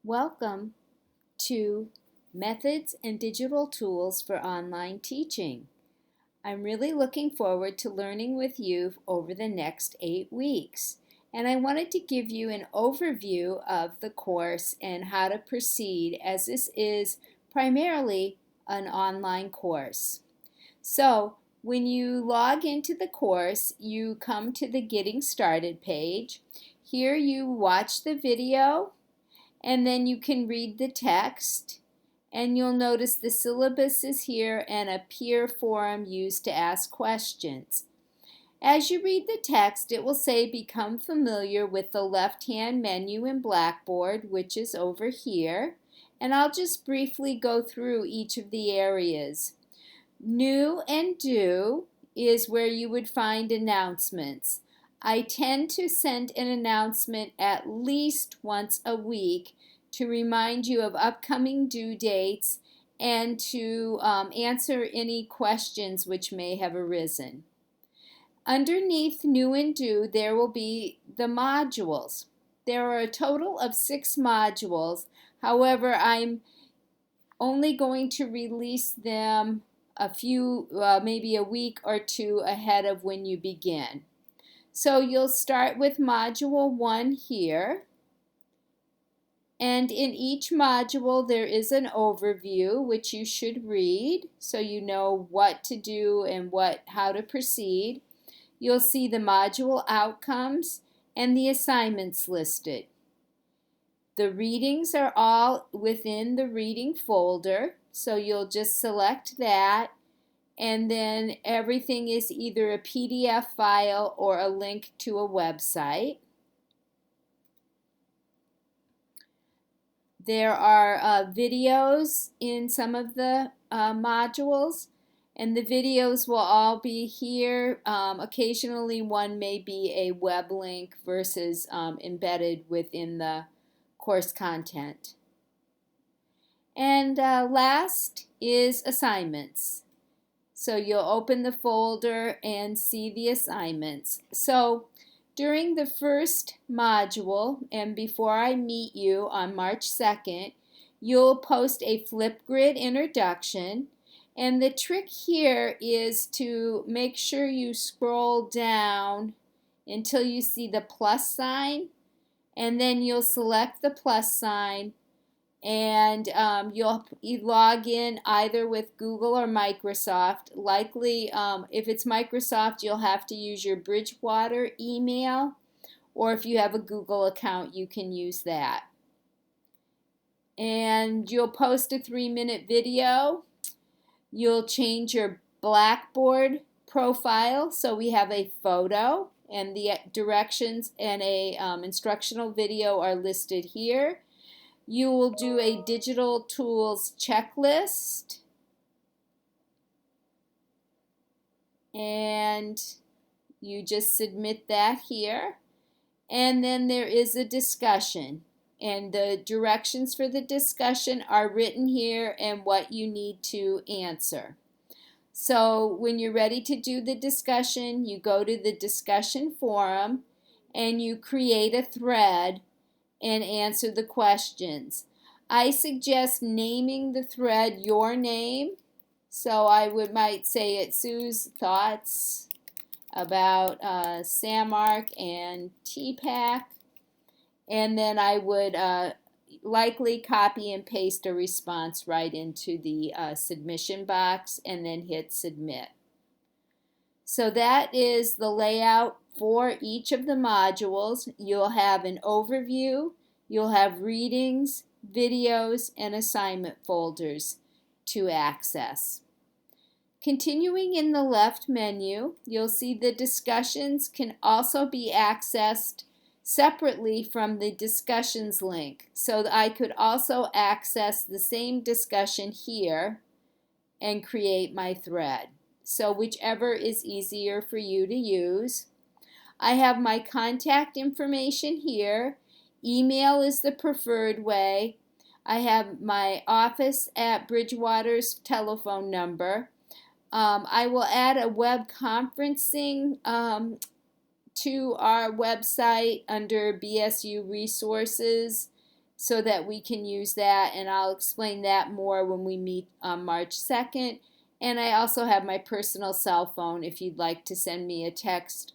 Welcome to Methods and Digital Tools for Online Teaching. I'm really looking forward to learning with you over the next 8 weeks. And I wanted to give you an overview of the course and how to proceed, as this is primarily an online course. So when you log into the course, you come to the Getting Started page. Here you watch the video, and then you can read the text, and you'll notice the syllabus is here and a peer forum used to ask questions. As you read the text, it will say become familiar with the left-hand menu in Blackboard, which is over here, and I'll just briefly go through each of the areas. New and Do is where you would find announcements. I tend to send an announcement at least once a week to remind you of upcoming due dates and to answer any questions which may have arisen. Underneath New and Do, there will be the modules. There are a total of 6 modules. However, I'm only going to release them maybe a week or two ahead of when you begin. So you'll start with Module 1 here. And in each module there is an overview which you should read so you know what to do and how to proceed. You'll see the module outcomes and the assignments listed. The readings are all within the reading folder, so you'll just select that, and then everything is either a PDF file or a link to a website. There are videos in some of the modules, and the videos will all be here. Occasionally one may be a web link versus embedded within the course content. And last is assignments. So you'll open the folder and see the assignments. So during the first module, and before I meet you on March 2nd, you'll post a Flipgrid introduction. And the trick here is to make sure you scroll down until you see the plus sign, and then you'll select the plus sign, and you'll log in either with Google or Microsoft. Likely, if it's Microsoft, you'll have to use your Bridgewater email, or if you have a Google account, you can use that. And you'll post a 3-minute video. You'll change your Blackboard profile, so we have a photo, and the directions and a instructional video are listed here. You will do a digital tools checklist, and you just submit that here. And then there is a discussion, and the directions for the discussion are written here and what you need to answer. So when you're ready to do the discussion, you go to the discussion forum and you create a thread and answer the questions. I suggest naming the thread your name. So I might say it's Sue's thoughts about Samark and TPAC. And then I would likely copy and paste a response right into the submission box and then hit submit. So that is the layout for each of the modules. You'll have an overview, you'll have readings, videos, and assignment folders to access. Continuing in the left menu, you'll see the discussions can also be accessed separately from the discussions link. So I could also access the same discussion here and create my thread. So whichever is easier for you to use. I have my contact information here. Email is the preferred way. I have my office at Bridgewater's telephone number. I will add a web conferencing to our website under BSU resources so that we can use that, and I'll explain that more when we meet on March 2nd. And I also have my personal cell phone if you'd like to send me a text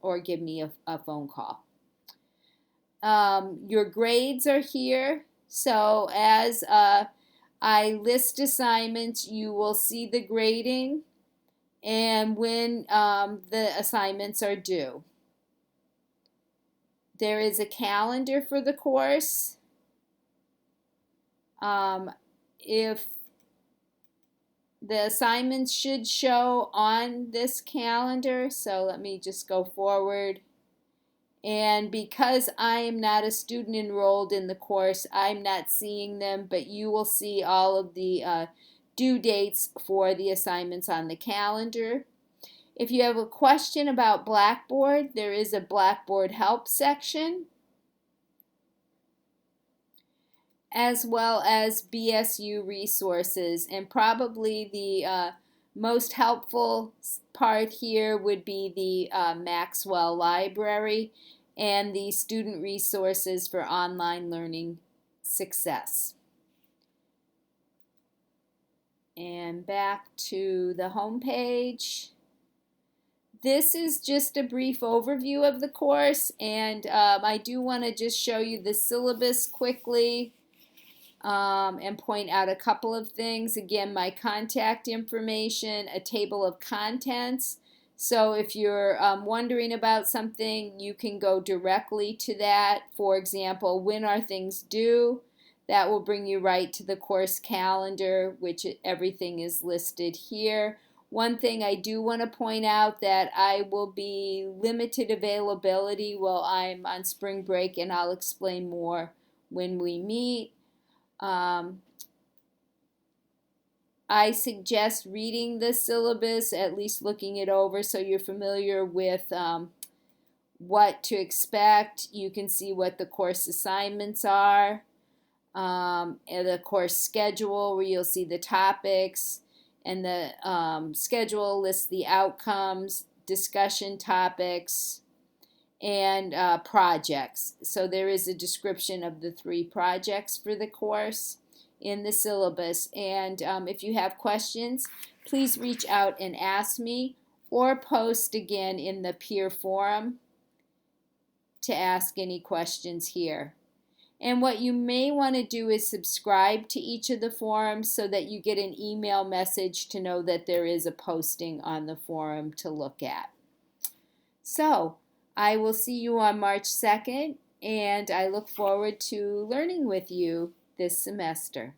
or give me a phone call. Your grades are here. So as I list assignments, you will see the grading and when the assignments are due. There is a calendar for the course. If the assignments should show on this calendar, so let me just go forward. And because I am not a student enrolled in the course, I'm not seeing them, but you will see all of the due dates for the assignments on the calendar. If you have a question about Blackboard, there is a Blackboard help section, as well as BSU resources. And probably the most helpful part here would be the Maxwell Library and the student resources for online learning success. And back to the home page. This is just a brief overview of the course, and I do want to just show you the syllabus quickly and point out a couple of things. Again, my contact information, a table of contents. So if you're wondering about something, you can go directly to that. For example, when are things due? That will bring you right to the course calendar, which everything is listed here. One thing I do want to point out that I will be limited availability while I'm on spring break, and I'll explain more when we meet. I suggest reading the syllabus, at least looking it over so you're familiar with what to expect. You can see what the course assignments are, and the course schedule where you'll see the topics, and the schedule lists the outcomes, discussion topics, and projects. So there is a description of the 3 projects for the course in the syllabus. And if you have questions, please reach out and ask me, or post again in the peer forum to ask any questions here. And what you may want to do is subscribe to each of the forums so that you get an email message to know that there is a posting on the forum to look at. So I will see you on March 2nd, and I look forward to learning with you this semester.